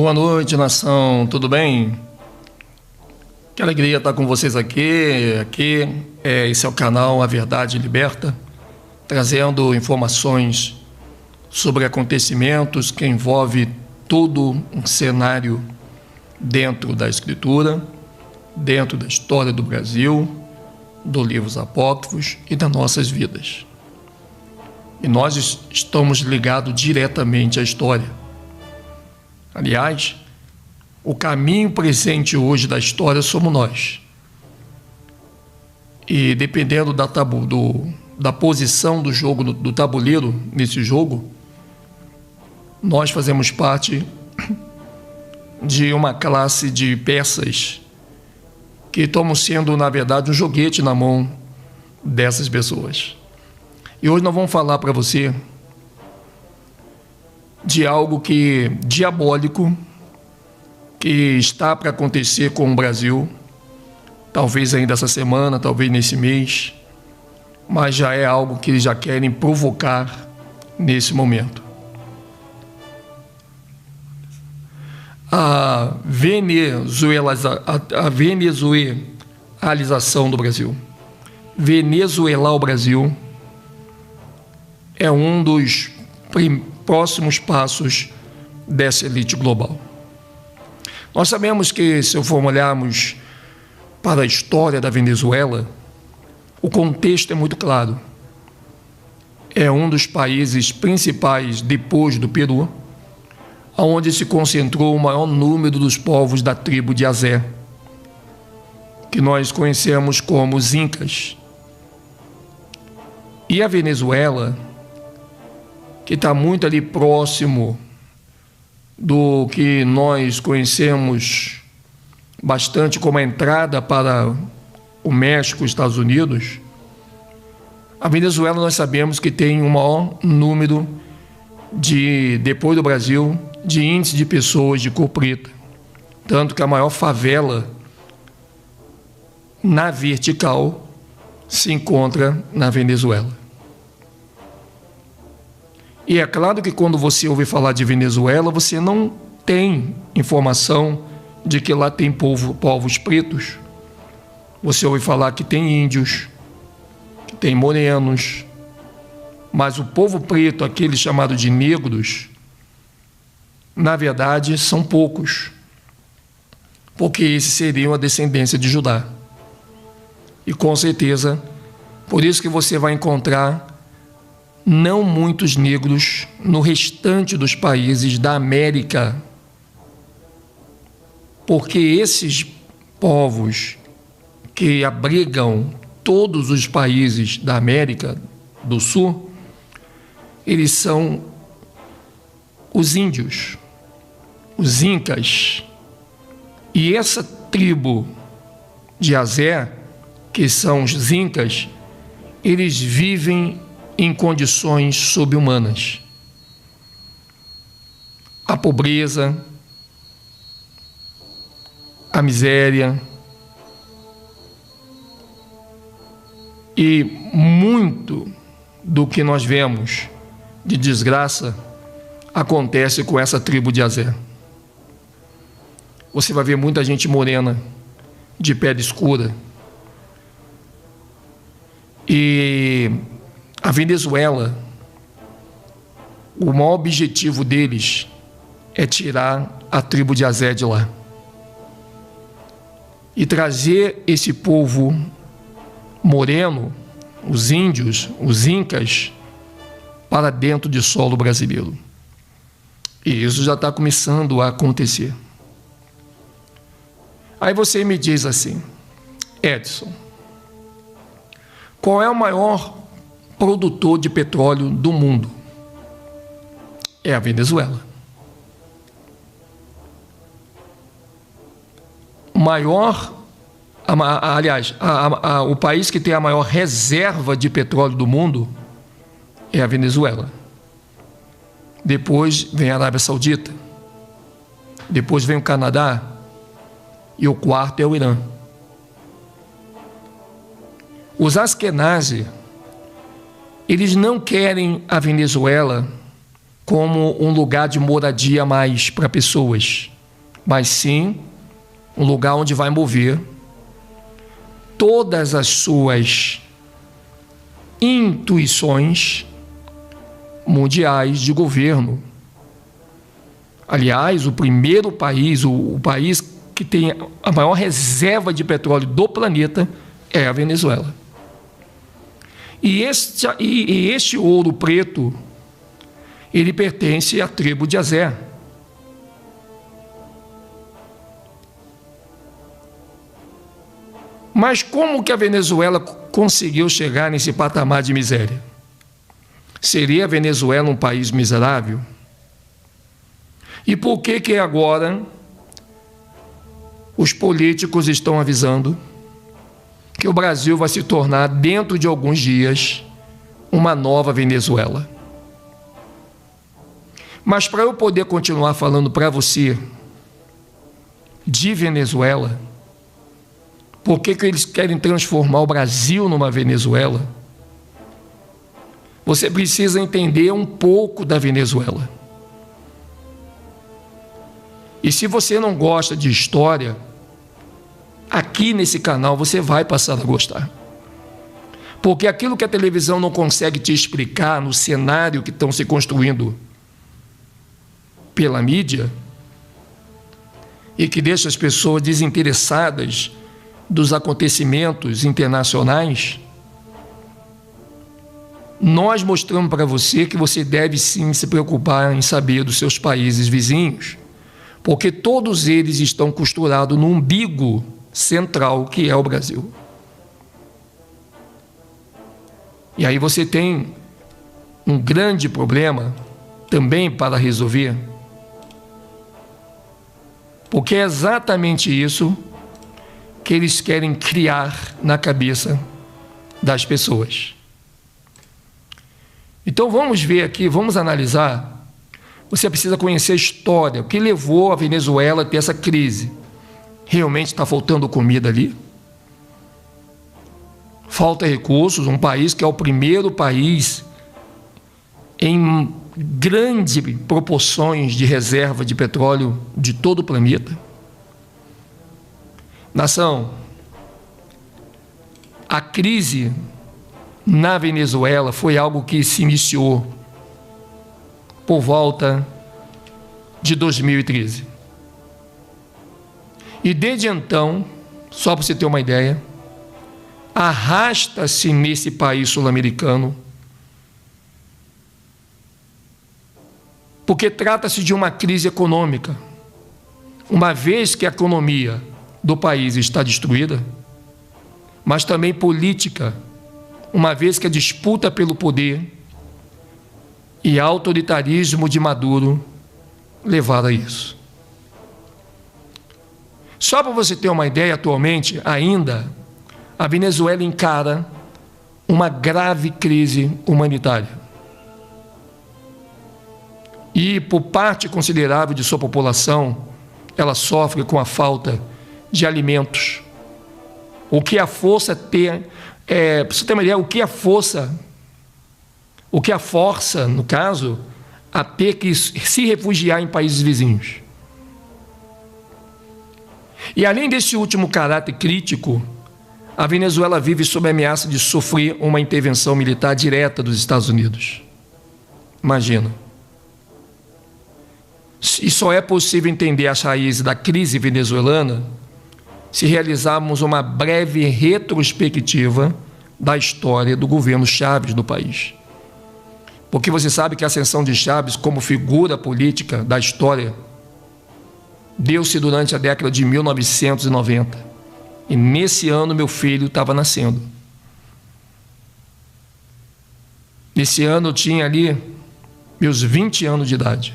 Boa noite, nação. Tudo bem? Que alegria estar com vocês aqui. Esse é o canal A Verdade Liberta, trazendo informações sobre acontecimentos que envolvem todo um cenário dentro da Escritura, dentro da história do Brasil, dos livros apócrifos e das nossas vidas. E nós estamos ligados diretamente à história. Aliás, o caminho presente hoje da história somos nós. E dependendo da posição do jogo, do tabuleiro nesse jogo, nós fazemos parte de uma classe de peças que estão sendo, na verdade, um joguete na mão dessas pessoas. E hoje nós vamos falar para você de algo diabólico que está para acontecer com o Brasil, talvez ainda essa semana, talvez nesse mês, mas já é algo que eles já querem provocar nesse momento. A venezuelalização do Brasil. Venezuelar o Brasil é um dos próximos passos dessa elite global. Nós sabemos que, se olharmos para a história da Venezuela, o contexto é muito claro. É um dos países principais, depois do Peru, onde se concentrou o maior número dos povos da tribo de Azé, que nós conhecemos como os Incas. E a Venezuela, que está muito ali próximo do que nós conhecemos bastante como a entrada para o México e Estados Unidos, a Venezuela nós sabemos que tem o maior número depois do Brasil, de índice de pessoas de cor preta, tanto que a maior favela na vertical se encontra na Venezuela. E é claro que quando você ouve falar de Venezuela, você não tem informação de que lá tem povos pretos. Você ouve falar que tem índios, que tem morenos, mas o povo preto, aquele chamado de negros, na verdade são poucos, porque esses seriam a descendência de Judá. E com certeza, por isso que você vai encontrar não muitos negros no restante dos países da América, porque esses povos que abrigam todos os países da América do Sul, eles são os índios, os incas. E essa tribo de Azé, que são os incas, eles vivem em condições subhumanas. A pobreza, a miséria e muito do que nós vemos de desgraça acontece com essa tribo de Azé. Você vai ver muita gente morena, de pele escura. E a Venezuela, o maior objetivo deles é tirar a tribo de Azé de lá e trazer esse povo moreno, os índios, os incas, para dentro de solo brasileiro. E isso já está começando a acontecer. Aí você me diz assim: Edson, qual é o maior produtor de petróleo do mundo? É a Venezuela. O país que tem a maior reserva de petróleo do mundo é a Venezuela. Depois vem a Arábia Saudita. Depois vem o Canadá. E o quarto é o Irã. Os Askenazi, eles não querem a Venezuela como um lugar de moradia mais para pessoas. mas sim um lugar onde vai mover todas as suas intuições mundiais de governo. Aliás, o primeiro país, o país que tem a maior reserva de petróleo do planeta é a Venezuela. E este ouro preto, ele pertence à tribo de Azé. Mas como que a Venezuela conseguiu chegar nesse patamar de miséria? Seria a Venezuela um país miserável? E por que agora os políticos estão avisando que o Brasil vai se tornar, dentro de alguns dias, uma nova Venezuela? Mas para eu poder continuar falando para você de Venezuela, por que eles querem transformar o Brasil numa Venezuela? Você precisa entender um pouco da Venezuela. E se você não gosta de história, aqui nesse canal você vai passar a gostar. Porque aquilo que a televisão não consegue te explicar no cenário que estão se construindo pela mídia e que deixa as pessoas desinteressadas dos acontecimentos internacionais, nós mostramos para você que você deve sim se preocupar em saber dos seus países vizinhos, porque todos eles estão costurados no umbigo central que é o Brasil. E aí você tem um grande problema também para resolver, porque é exatamente isso que eles querem criar na cabeça das pessoas. Então vamos ver aqui, vamos analisar. Você precisa conhecer a história, o que levou a Venezuela a ter essa crise. Realmente está faltando comida ali? Falta recursos, um país que é o primeiro país em grandes proporções de reserva de petróleo de todo o planeta. Nação, a crise na Venezuela foi algo que se iniciou por volta de 2013. E desde então, só para você ter uma ideia, arrasta-se nesse país sul-americano, porque trata-se de uma crise econômica. Uma vez que a economia do país está destruída, mas também política, uma vez que a disputa pelo poder e autoritarismo de Maduro levaram a isso. Só para você ter uma ideia, atualmente, ainda, a Venezuela encara uma grave crise humanitária. E, por parte considerável de sua população, ela sofre com a falta de alimentos. O que a força ter, para você ter uma ideia, o que a força, no caso, a ter que se refugiar em países vizinhos. E além desse último caráter crítico, a Venezuela vive sob a ameaça de sofrer uma intervenção militar direta dos Estados Unidos. Imagina. E só é possível entender as raízes da crise venezuelana se realizarmos uma breve retrospectiva da história do governo Chávez no país. Porque você sabe que a ascensão de Chávez como figura política da história deu-se durante a década de 1990. E nesse ano meu filho estava nascendo. Nesse ano eu tinha ali meus 20 anos de idade.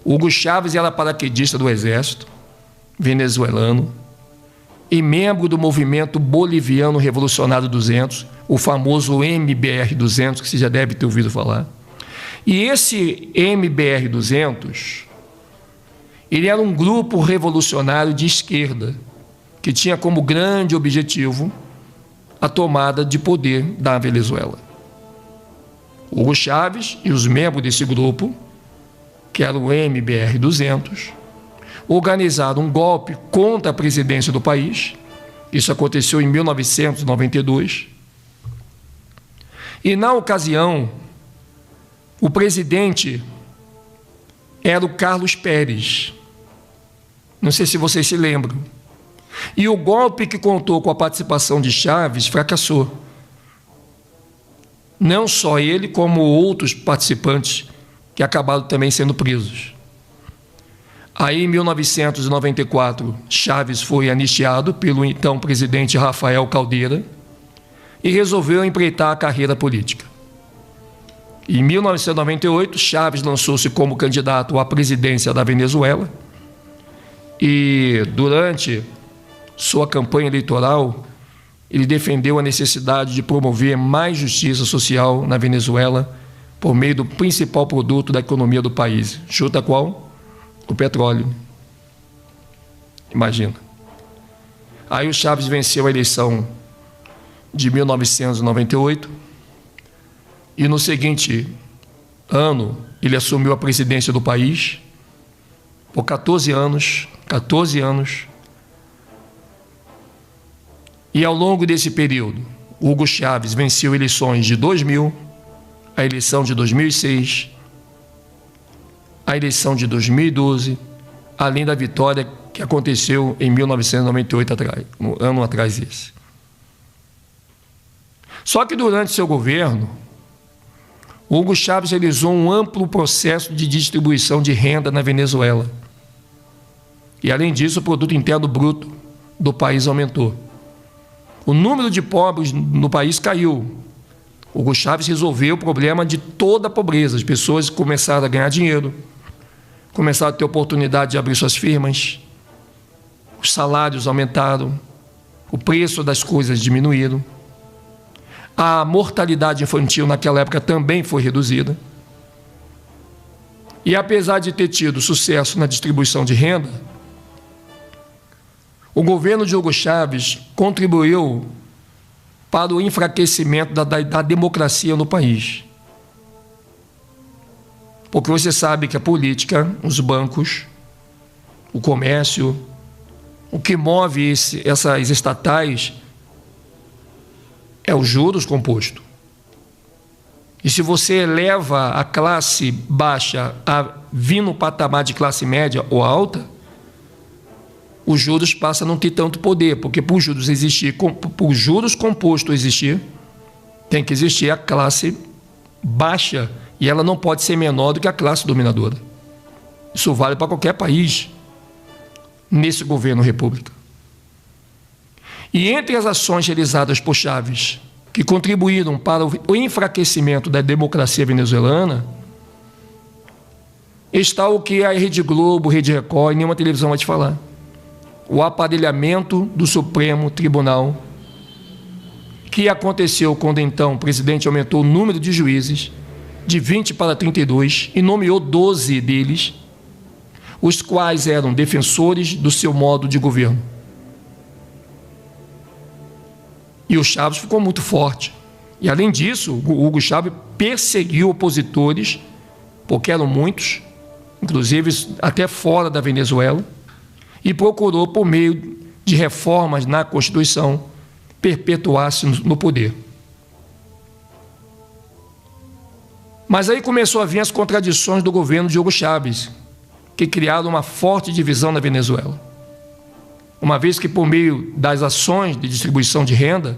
Hugo Chávez era paraquedista do Exército venezuelano e membro do movimento boliviano Revolucionário 200, o famoso MBR-200, que você já deve ter ouvido falar. E esse MBR-200, ele era um grupo revolucionário de esquerda, que tinha como grande objetivo a tomada de poder da Venezuela. Hugo Chávez e os membros desse grupo, que era o MBR-200, organizaram um golpe contra a presidência do país. Isso aconteceu em 1992. E, na ocasião, o presidente era o Carlos Pérez. Não sei se vocês se lembram. E o golpe que contou com a participação de Chaves fracassou. Não só ele, como outros participantes que acabaram também sendo presos. Aí, em 1994, Chaves foi anistiado pelo então presidente Rafael Caldeira e resolveu empreitar a carreira política. Em 1998, Chaves lançou-se como candidato à presidência da Venezuela e, durante sua campanha eleitoral, ele defendeu a necessidade de promover mais justiça social na Venezuela por meio do principal produto da economia do país. Chuta qual? O petróleo. Imagina. Aí o Chaves venceu a eleição de 1998 e no seguinte ano ele assumiu a presidência do país por 14 anos. E ao longo desse período, Hugo Chávez venceu eleições de 2000, a eleição de 2006, a eleição de 2012, além da vitória que aconteceu em 1998, um ano atrás desse. Só que durante seu governo, Hugo Chávez realizou um amplo processo de distribuição de renda na Venezuela. E, além disso, o produto interno bruto do país aumentou. O número de pobres no país caiu. Hugo Chávez resolveu o problema de toda a pobreza. As pessoas começaram a ganhar dinheiro, começaram a ter oportunidade de abrir suas firmas, os salários aumentaram, o preço das coisas diminuíram, a mortalidade infantil naquela época também foi reduzida. E apesar de ter tido sucesso na distribuição de renda, o governo de Hugo Chávez contribuiu para o enfraquecimento da democracia no país. Porque você sabe que a política, os bancos, o comércio, o que move essas estatais é os juros compostos. E se você eleva a classe baixa a vir no patamar de classe média ou alta, os juros passam a não ter tanto poder, porque para os juros existir, para os juros compostos existir, tem que existir a classe baixa, e ela não pode ser menor do que a classe dominadora. Isso vale para qualquer país nesse governo república. E entre as ações realizadas por Chávez, que contribuíram para o enfraquecimento da democracia venezuelana, está o que a Rede Globo, Rede Record e nenhuma televisão vai te falar: o aparelhamento do Supremo Tribunal, que aconteceu quando então o presidente aumentou o número de juízes de 20 para 32 e nomeou 12 deles, os quais eram defensores do seu modo de governo. E o Chávez ficou muito forte. E, além disso, o Hugo Chávez perseguiu opositores, porque eram muitos, inclusive até fora da Venezuela, e procurou, por meio de reformas na Constituição, perpetuar-se no poder. Mas aí começou a vir as contradições do governo de Hugo Chávez, que criaram uma forte divisão na Venezuela. Uma vez que, por meio das ações de distribuição de renda,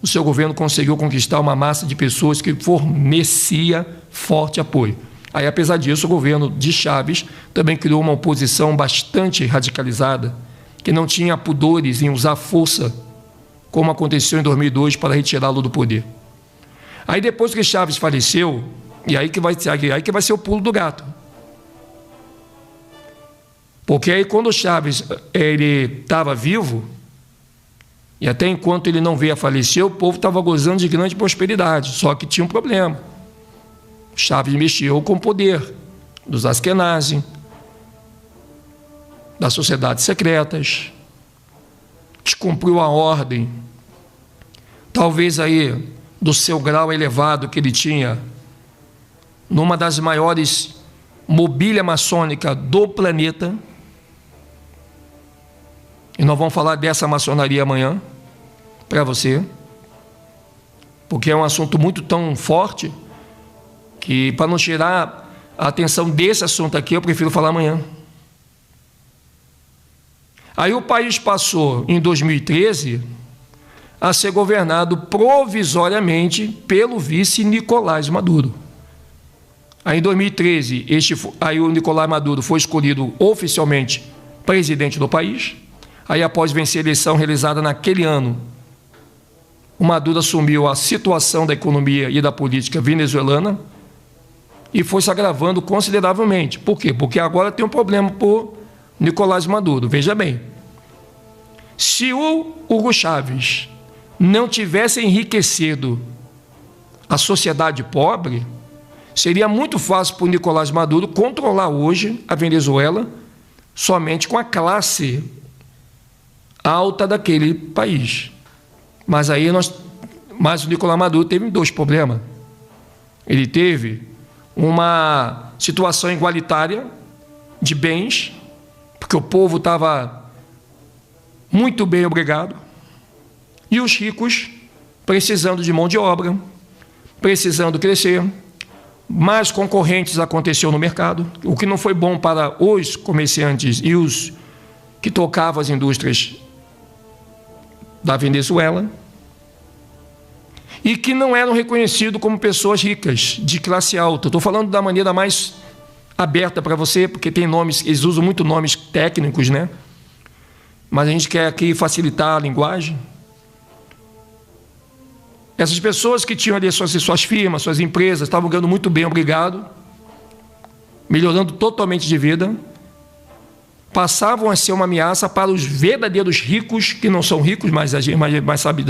o seu governo conseguiu conquistar uma massa de pessoas que fornecia forte apoio. Aí, apesar disso, o governo de Chávez também criou uma oposição bastante radicalizada, que não tinha pudores em usar força, como aconteceu em 2002, para retirá-lo do poder. Aí, depois que Chávez faleceu, e aí que vai ser o pulo do gato. Porque aí, quando o Chávez estava vivo, e até enquanto ele não veio a falecer, o povo estava gozando de grande prosperidade, só que tinha um problema. Chávez mexeu com o poder dos Askenazi, das sociedades secretas, descumpriu a ordem, talvez aí do seu grau elevado que ele tinha numa das maiores mobília maçônica do planeta, E nós vamos falar dessa maçonaria amanhã para você, porque é um assunto muito tão forte que, para não tirar a atenção desse assunto aqui, eu prefiro falar amanhã. Aí o país passou, em 2013, a ser governado provisoriamente pelo vice Nicolás Maduro. Aí, em 2013, o Nicolás Maduro foi escolhido oficialmente presidente do país. Aí, após vencer a eleição realizada naquele ano, o Maduro assumiu a situação da economia e da política venezuelana e foi se agravando consideravelmente. Por quê? Porque agora tem um problema por Nicolás Maduro. Veja bem, se o Hugo Chávez não tivesse enriquecido a sociedade pobre, seria muito fácil para o Nicolás Maduro controlar hoje a Venezuela somente com a classe alta daquele país. Mas o Nicolás Maduro teve dois problemas. Ele teve uma situação igualitária de bens, porque o povo estava muito bem obrigado, e os ricos precisando de mão de obra, precisando crescer. Mais concorrentes aconteceu no mercado, o que não foi bom para os comerciantes e os que tocavam as indústrias da Venezuela, e que não eram reconhecidos como pessoas ricas, de classe alta. Estou falando da maneira mais aberta para você, porque tem nomes, eles usam muito nomes técnicos, né? Mas a gente quer aqui facilitar a linguagem. Essas pessoas que tinham ali suas firmas, suas empresas, estavam ganhando muito bem, obrigado, melhorando totalmente de vida, passavam a ser uma ameaça para os verdadeiros ricos, que não são ricos, mas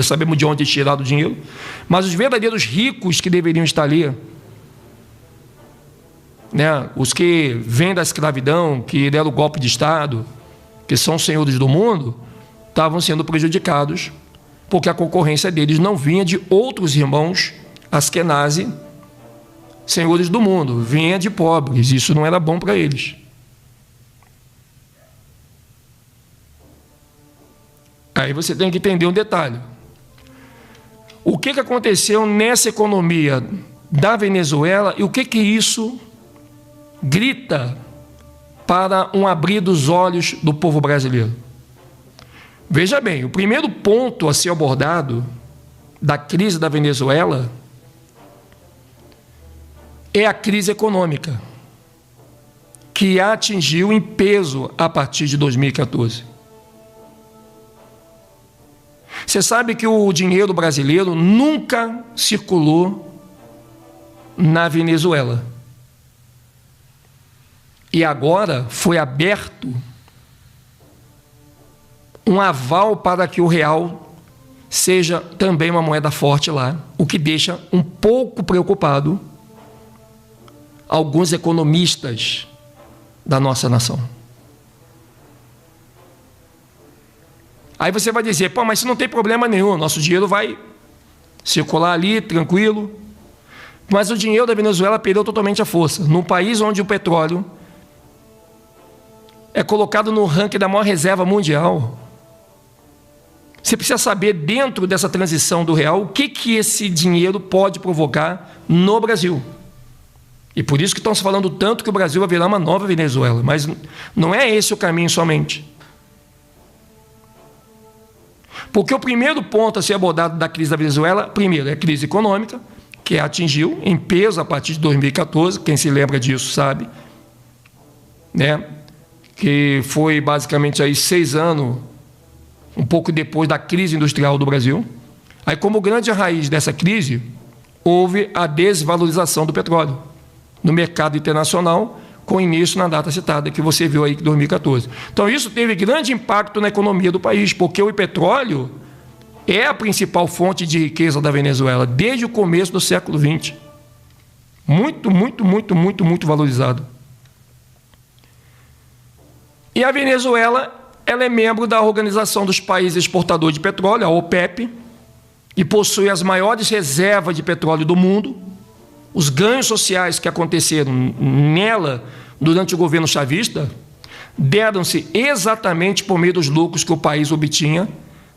sabemos de onde tirar o dinheiro, mas os verdadeiros ricos que deveriam estar ali, né? Os que vêm da escravidão, que deram o golpe de Estado, que são senhores do mundo, estavam sendo prejudicados, porque a concorrência deles não vinha de outros irmãos Askenazi, senhores do mundo, vinha de pobres. Isso não era bom para eles. Aí você tem que entender um detalhe. O que aconteceu nessa economia da Venezuela e o que isso grita para um abrir dos olhos do povo brasileiro? Veja bem, o primeiro ponto a ser abordado da crise da Venezuela é a crise econômica, que a atingiu em peso a partir de 2014. Você sabe que o dinheiro brasileiro nunca circulou na Venezuela. E agora foi aberto um aval para que o real seja também uma moeda forte lá, o que deixa um pouco preocupado alguns economistas da nossa nação. Aí você vai dizer, pô, mas isso não tem problema nenhum, nosso dinheiro vai circular ali, tranquilo. Mas o dinheiro da Venezuela perdeu totalmente a força. Num país onde o petróleo é colocado no ranking da maior reserva mundial, você precisa saber, dentro dessa transição do real, o que esse dinheiro pode provocar no Brasil. E por isso que estão se falando tanto que o Brasil vai virar uma nova Venezuela. Mas não é esse o caminho somente. Porque o primeiro ponto a ser abordado da crise da Venezuela, primeiro, é a crise econômica, que atingiu em peso a partir de 2014, quem se lembra disso sabe, né? Que foi basicamente aí 6 anos, um pouco depois da crise industrial do Brasil. Aí, como grande raiz dessa crise, houve a desvalorização do petróleo no mercado internacional, com início na data citada, que você viu aí, 2014. Então, isso teve grande impacto na economia do país, porque o petróleo é a principal fonte de riqueza da Venezuela, desde o começo do século XX. Muito valorizado. E a Venezuela, ela é membro da Organização dos Países Exportadores de Petróleo, a OPEP, e possui as maiores reservas de petróleo do mundo. Os ganhos sociais que aconteceram nela durante o governo chavista deram-se exatamente por meio dos lucros que o país obtinha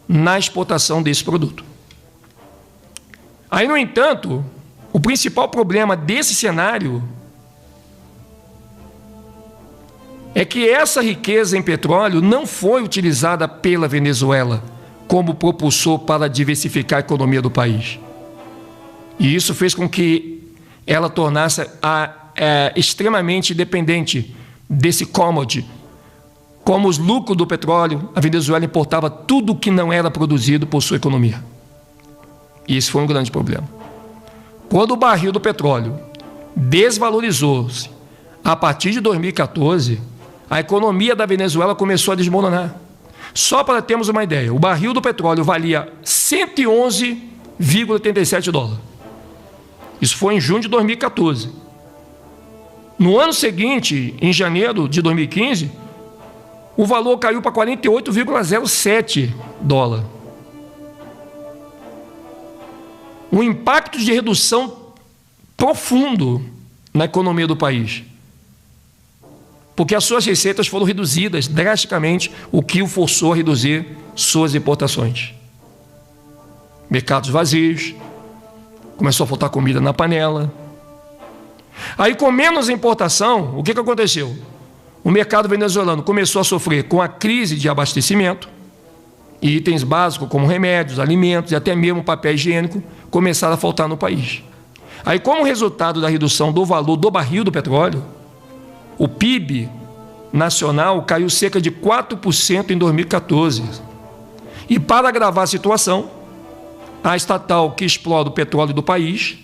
na exportação desse produto. Aí, no entanto, o principal problema desse cenário é que essa riqueza em petróleo não foi utilizada pela Venezuela como propulsor para diversificar a economia do país. E isso fez com que ela tornasse extremamente dependente desse commodity. Como os lucros do petróleo, a Venezuela importava tudo que não era produzido por sua economia. E esse foi um grande problema. Quando o barril do petróleo desvalorizou-se a partir de 2014, a economia da Venezuela começou a desmoronar. Só para termos uma ideia, o barril do petróleo valia 111,87 dólares. Isso foi em junho de 2014. No ano seguinte, em janeiro de 2015, o valor caiu para 48,07 dólares. Um impacto de redução profundo na economia do país, porque as suas receitas foram reduzidas drasticamente, o que o forçou a reduzir suas importações. Mercados vazios, começou a faltar comida na panela. Aí, com menos importação, o que aconteceu? O mercado venezuelano começou a sofrer com a crise de abastecimento, e itens básicos como remédios, alimentos e até mesmo papel higiênico começaram a faltar no país. Aí, como resultado da redução do valor do barril do petróleo, o PIB nacional caiu cerca de 4% em 2014. E para agravar a situação, a estatal que explora o petróleo do país,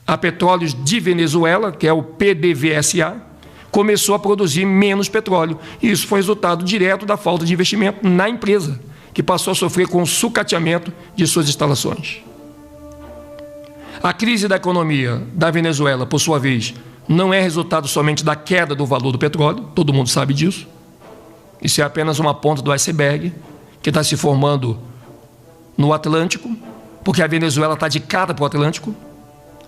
a Petróleos de Venezuela, que é o PDVSA, começou a produzir menos petróleo. E isso foi resultado direto da falta de investimento na empresa, que passou a sofrer com o sucateamento de suas instalações. A crise da economia da Venezuela, por sua vez, não é resultado somente da queda do valor do petróleo, todo mundo sabe disso. Isso é apenas uma ponta do iceberg que está se formando no Atlântico, porque a Venezuela está de cara para o Atlântico.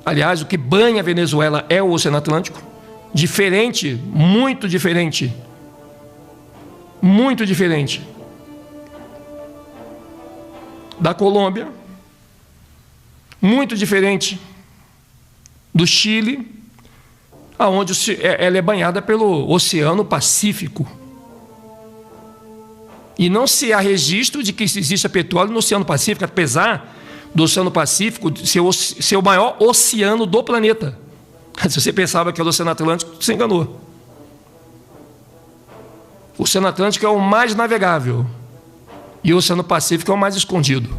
Aliás, o que banha a Venezuela é o Oceano Atlântico. Diferente, muito diferente da Colômbia, muito diferente do Chile, aonde ela é banhada pelo Oceano Pacífico. E não se há registro de que exista petróleo no Oceano Pacífico, apesar do Oceano Pacífico ser o maior oceano do planeta. Se você pensava que era o Oceano Atlântico, você enganou. O Oceano Atlântico é o mais navegável e o Oceano Pacífico é o mais escondido.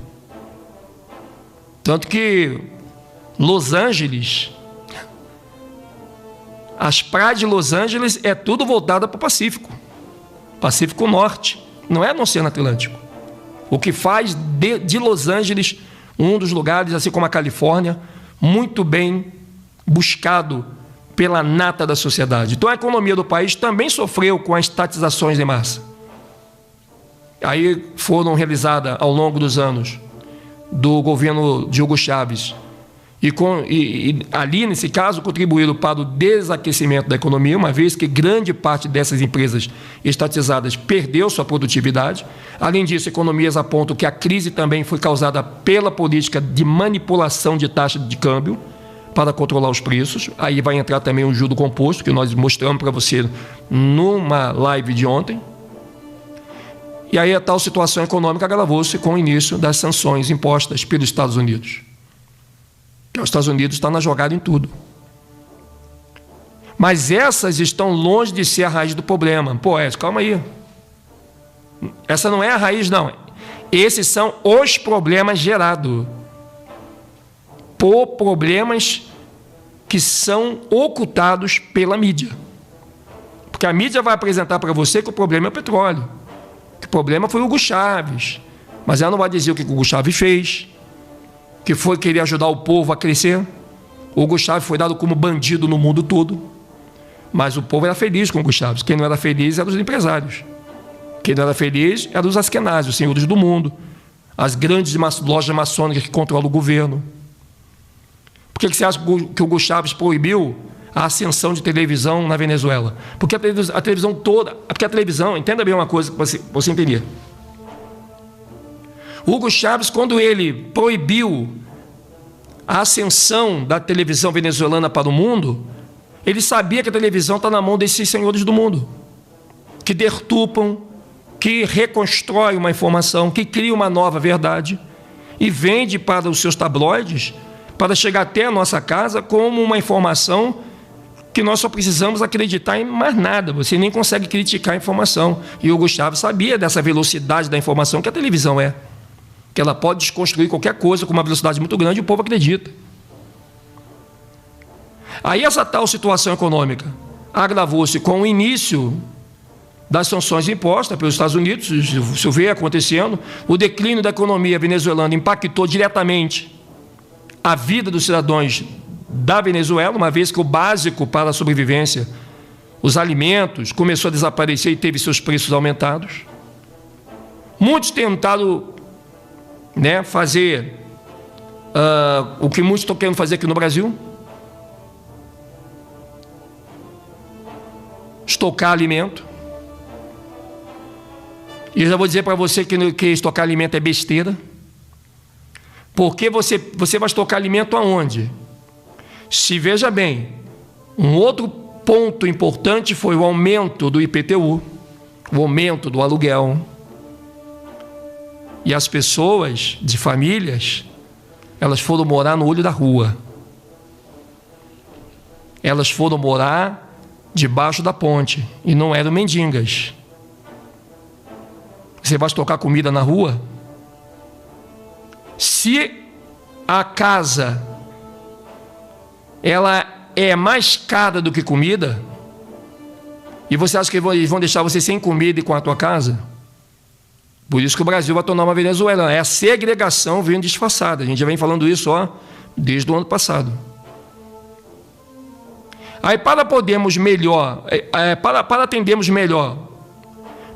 Tanto que Los Angeles, as praias de Los Angeles é tudo voltada para o Pacífico. Pacífico Norte, não é no Oceano Atlântico. O que faz de Los Angeles um dos lugares, assim como a Califórnia, muito bem buscado pela nata da sociedade. Então a economia do país também sofreu com as estatizações de massa. Aí foram realizadas ao longo dos anos do governo de Hugo Chávez e ali, nesse caso, contribuíram para o desaquecimento da economia, uma vez que grande parte dessas empresas estatizadas perdeu sua produtividade. Além disso, economias apontam que a crise também foi causada pela política de manipulação de taxa de câmbio para controlar os preços. Aí vai entrar também o juro composto, que nós mostramos para você numa live de ontem. E aí a tal situação econômica agravou-se com o início das sanções impostas pelos Estados Unidos. Os Estados Unidos estão na jogada em tudo. Mas essas estão longe de ser a raiz do problema. Pô, calma aí. Essa não é a raiz, não. Esses são os problemas gerados por problemas que são ocultados pela mídia. Porque a mídia vai apresentar para você que o problema é o petróleo. Que o problema foi o Hugo Chávez. Mas ela não vai dizer o que o Hugo Chávez fez, que foi querer ajudar o povo a crescer. O Hugo Chávez foi dado como bandido no mundo todo, mas o povo era feliz com o Hugo Chávez. Quem não era feliz eram os empresários. Quem não era feliz eram os askenazes, os senhores do mundo, as grandes lojas maçônicas que controlam o governo. Por que você acha que o Hugo Chávez proibiu a ascensão de televisão na Venezuela? Porque a televisão toda... Porque a televisão, entenda bem uma coisa para você entender. Hugo Chávez, quando ele proibiu a ascensão da televisão venezuelana para o mundo, ele sabia que a televisão está na mão desses senhores do mundo, que deturpam, que reconstrói uma informação, que cria uma nova verdade e vende para os seus tabloides para chegar até a nossa casa como uma informação que nós só precisamos acreditar em mais nada. Você nem consegue criticar a informação. E Hugo Chávez sabia dessa velocidade da informação que a televisão é, que ela pode desconstruir qualquer coisa com uma velocidade muito grande e o povo acredita. Aí essa tal situação econômica agravou-se com o início das sanções impostas pelos Estados Unidos. Isso veio acontecendo. O declínio da economia venezuelana impactou diretamente a vida dos cidadãos da Venezuela, uma vez que o básico para a sobrevivência, os alimentos, começou a desaparecer e teve seus preços aumentados. Muitos tentaram fazer o que muitos estão querendo fazer aqui no Brasil: estocar alimento. E eu já vou dizer para você que estocar alimento é besteira. Porque você vai estocar alimento aonde? Se veja bem, um outro ponto importante foi o aumento do IPTU, o aumento do aluguel. E as pessoas de famílias, elas foram morar no olho da rua. Elas foram morar debaixo da ponte e não eram mendigas. Você vai estocar comida na rua? Se a casa ela é mais cara do que comida, e você acha que eles vão deixar você sem comida e com a tua casa? Por isso que o Brasil vai tornar uma Venezuela. É a segregação vindo disfarçada. A gente já vem falando isso desde o ano passado. Aí, para podermos melhor, para atendermos melhor,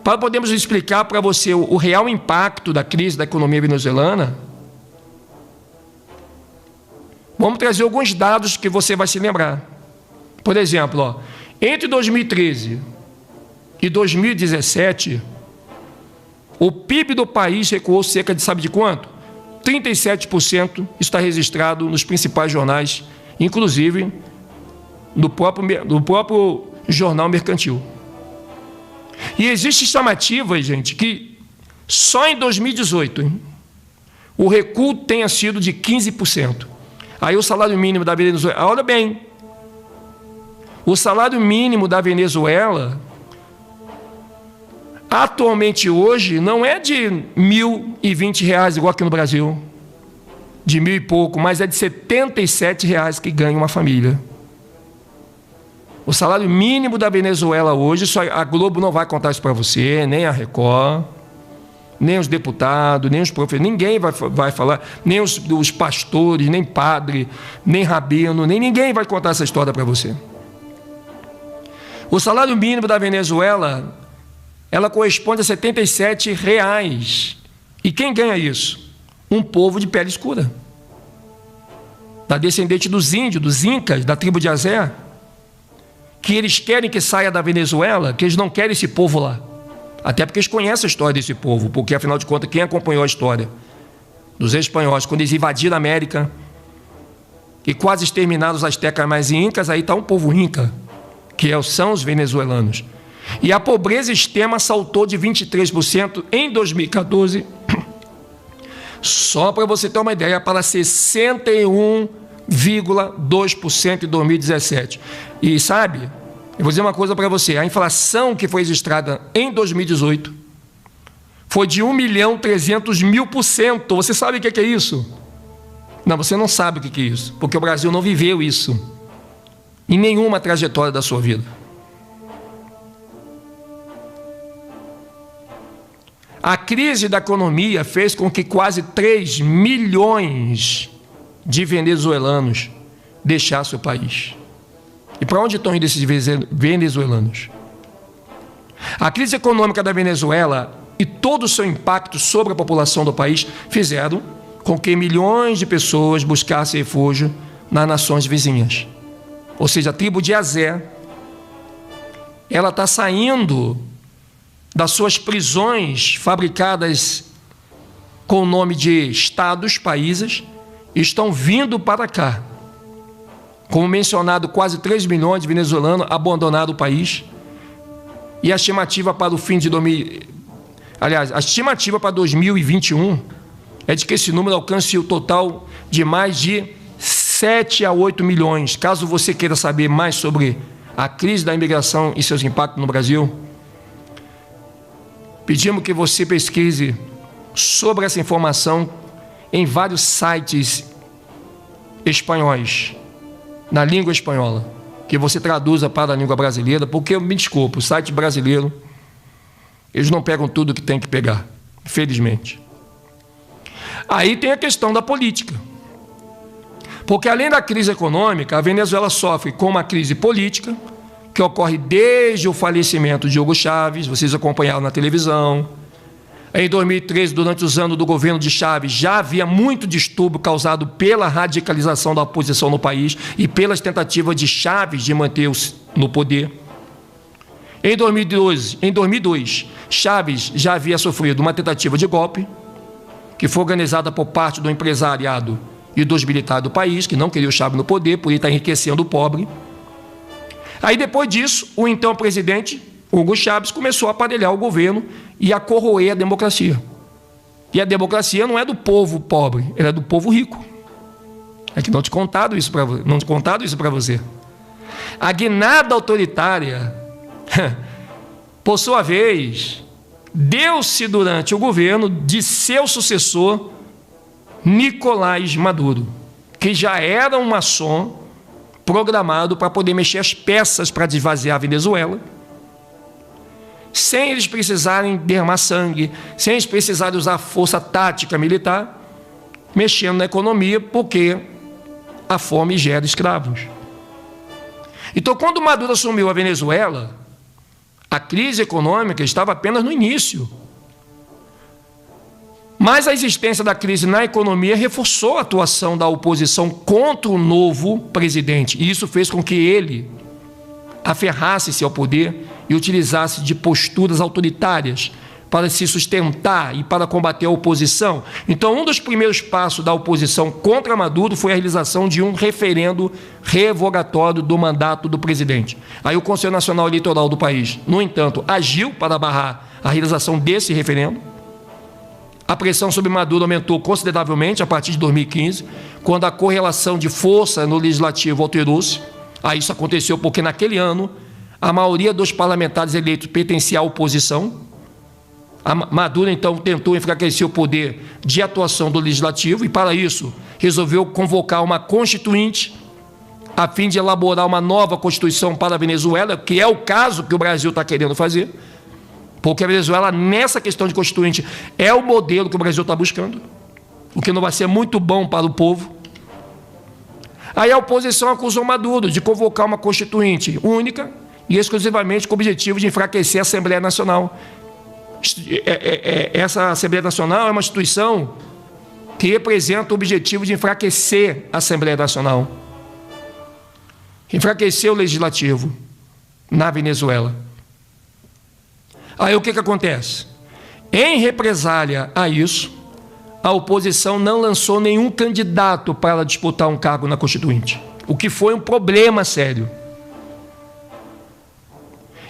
para podermos explicar para você o real impacto da crise da economia venezuelana, vamos trazer alguns dados que você vai se lembrar. Por exemplo, entre 2013 e 2017, o PIB do país recuou cerca de, sabe de quanto? 37%. Está registrado nos principais jornais, inclusive no próprio jornal mercantil. E existe estimativa, gente, que só em 2018 o recuo tenha sido de 15%. Aí o salário mínimo da Venezuela, olha bem, o salário mínimo da Venezuela, atualmente hoje, não é de R$ 1.020 igual aqui no Brasil, de 1.000 e pouco, mas é de R$ 77 que ganha uma família. O salário mínimo da Venezuela hoje, a Globo não vai contar isso para você, nem a Record, nem os deputados, nem os professores, ninguém vai falar, nem os pastores, nem padre, nem rabino, nem ninguém vai contar essa história para você. O salário mínimo da Venezuela, ela corresponde a R$ 77. E quem ganha isso? Um povo de pele escura, da descendente dos índios, dos incas, da tribo de Azé, que eles querem que saia da Venezuela, que eles não querem esse povo lá. Até porque eles conhecem a história desse povo, porque, afinal de contas, quem acompanhou a história dos espanhóis, quando eles invadiram a América e quase exterminaram os astecas mais incas, aí está um povo inca, que são os venezuelanos. E a pobreza extrema saltou de 23% em 2014, só para você ter uma ideia, para 61,2% em 2017. E sabe... Eu vou dizer uma coisa para você, a inflação que foi registrada em 2018 foi de 1.300.000%. Você sabe o que é isso? Não, você não sabe o que é isso, porque o Brasil não viveu isso em nenhuma trajetória da sua vida. A crise da economia fez com que quase 3 milhões de venezuelanos deixassem o país. E para onde estão indo esses venezuelanos? A crise econômica da Venezuela e todo o seu impacto sobre a população do país fizeram com que milhões de pessoas buscassem refúgio nas nações vizinhas. ou seja, a tribo de Azé, ela está saindo das suas prisões fabricadas com o nome de estados, países, e estão vindo para cá. Como mencionado, quase 3 milhões de venezuelanos abandonaram o país. E a estimativa para o fim de a estimativa para 2021 é de que esse número alcance o total de mais de 7 a 8 milhões. Caso você queira saber mais sobre a crise da imigração e seus impactos no Brasil, pedimos que você pesquise sobre essa informação em vários sites espanhóis, na língua espanhola, que você traduza para a língua brasileira, porque, me desculpa, o site brasileiro, eles não pegam tudo que tem que pegar, infelizmente. Aí tem a questão da política. Porque, além da crise econômica, a Venezuela sofre com uma crise política, que ocorre desde o falecimento de Hugo Chávez, vocês acompanharam na televisão. Em 2013, durante os anos do governo de Chávez, já havia muito distúrbio causado pela radicalização da oposição no país e pelas tentativas de Chávez de manter-se no poder. Em 2002, Chávez já havia sofrido uma tentativa de golpe, que foi organizada por parte do empresariado e dos militares do país, que não queriam o Chávez no poder, por ele estar enriquecendo o pobre. Aí, depois disso, o então presidente Hugo Chávez começou a aparelhar o governo e a corroer a democracia. E a democracia não é do povo pobre, ela é do povo rico. É que não te contaram isso para você. A guinada autoritária, por sua vez, deu-se durante o governo de seu sucessor, Nicolás Maduro, que já era um maçom programado para poder mexer as peças para esvaziar a Venezuela, sem eles precisarem derramar sangue, sem eles precisarem usar força tática militar, mexendo na economia, porque a fome gera escravos. Então, quando Maduro assumiu a Venezuela, a crise econômica estava apenas no início. Mas a existência da crise na economia reforçou a atuação da oposição contra o novo presidente. E isso fez com que ele aferrasse-se ao poder e utilizasse de posturas autoritárias para se sustentar e para combater a oposição. Então, um dos primeiros passos da oposição contra Maduro foi a realização de um referendo revogatório do mandato do presidente. Aí o Conselho Nacional Eleitoral do país, no entanto, agiu para barrar a realização desse referendo. A pressão sobre Maduro aumentou consideravelmente a partir de 2015, quando a correlação de força no legislativo alterou-se. Aí isso aconteceu porque, naquele ano, a maioria dos parlamentares eleitos pertencia à oposição. Maduro, então, tentou enfraquecer o poder de atuação do legislativo e, para isso, resolveu convocar uma constituinte a fim de elaborar uma nova constituição para a Venezuela, que é o caso que o Brasil está querendo fazer, porque a Venezuela, nessa questão de constituinte, é o modelo que o Brasil está buscando, o que não vai ser muito bom para o povo. Aí a oposição acusou Maduro de convocar uma constituinte única e exclusivamente com o objetivo de enfraquecer a Assembleia Nacional. Essa Assembleia Nacional é uma instituição que representa o objetivo de enfraquecer a Assembleia Nacional, enfraquecer o Legislativo na Venezuela. Aí o que acontece? Em represália a isso, a oposição não lançou nenhum candidato para disputar um cargo na Constituinte, o que foi um problema sério.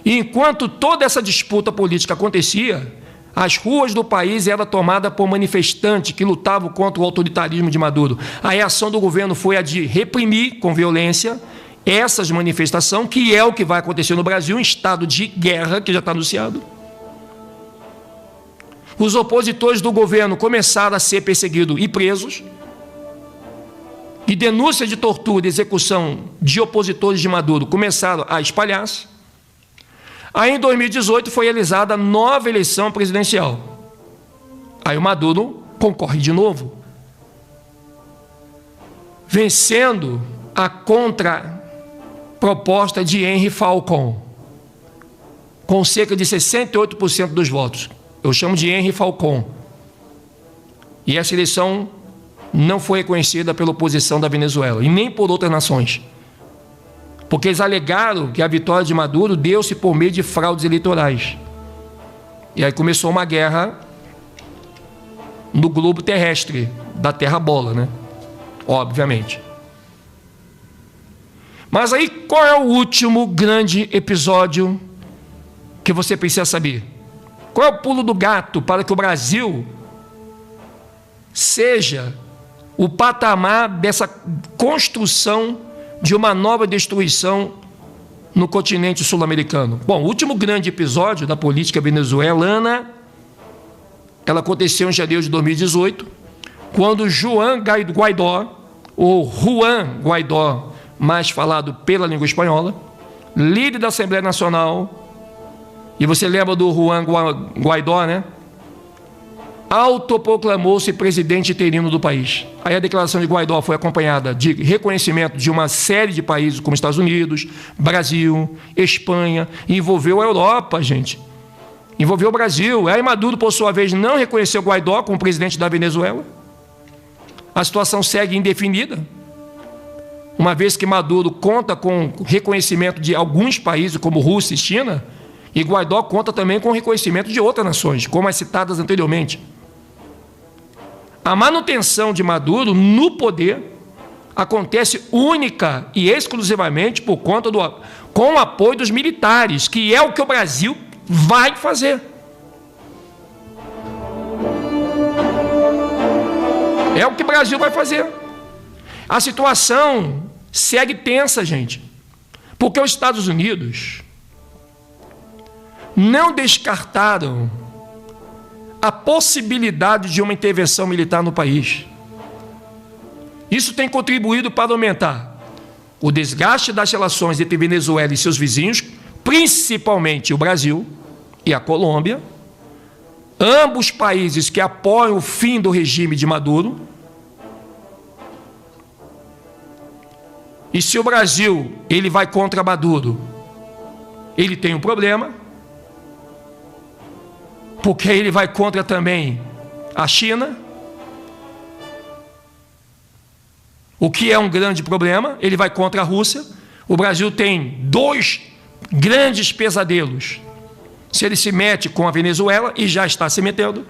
E enquanto toda essa disputa política acontecia, as ruas do país eram tomadas por manifestantes que lutavam contra o autoritarismo de Maduro. A reação do governo foi a de reprimir com violência essas manifestações, que é o que vai acontecer no Brasil, em estado de guerra, que já está anunciado. Os opositores do governo começaram a ser perseguidos e presos, e denúncias de tortura e execução de opositores de Maduro começaram a espalhar-se. Aí, em 2018, foi realizada a nova eleição presidencial. Aí o Maduro concorre de novo, vencendo a contraproposta de Henry Falcón, com cerca de 68% dos votos. Eu chamo de Henry Falcón. E essa eleição não foi reconhecida pela oposição da Venezuela, e nem por outras nações. porque eles alegaram que a vitória de Maduro deu-se por meio de fraudes eleitorais. E aí começou uma guerra no globo terrestre, da Terra Bola, né? Obviamente. Mas aí, qual é o último grande episódio que você precisa saber? Qual é o pulo do gato para que o Brasil seja o patamar dessa construção de uma nova destruição no continente sul-americano? Bom, o último grande episódio da política venezuelana, ela aconteceu em janeiro de 2018, quando Juan Guaidó, ou Juan Guaidó, mais falado pela língua espanhola, líder da Assembleia Nacional, e você lembra do Juan Guaidó, né? Autoproclamou-se presidente interino do país. Aí a declaração de Guaidó foi acompanhada de reconhecimento de uma série de países como Estados Unidos, Brasil, Espanha, e envolveu a Europa, gente. Envolveu o Brasil. Aí Maduro, por sua vez, não reconheceu Guaidó como presidente da Venezuela. A situação segue indefinida, uma vez que Maduro conta com reconhecimento de alguns países, como Rússia e China, e Guaidó conta também com reconhecimento de outras nações, como as citadas anteriormente. A manutenção de Maduro no poder acontece única e exclusivamente por conta com o apoio dos militares, que é o que o Brasil vai fazer. É o que o Brasil vai fazer. A situação segue tensa, gente, porque os Estados Unidos não descartaram a possibilidade de uma intervenção militar no país. Isso tem contribuído para aumentar o desgaste das relações entre Venezuela e seus vizinhos, principalmente o Brasil e a Colômbia, ambos países que apoiam o fim do regime de Maduro. E se o Brasil ele vai contra Maduro, ele tem um problema, porque ele vai contra também a China, o que é um grande problema. Ele vai contra a Rússia. O Brasil tem dois grandes pesadelos: se ele se mete com a Venezuela, e já está se metendo.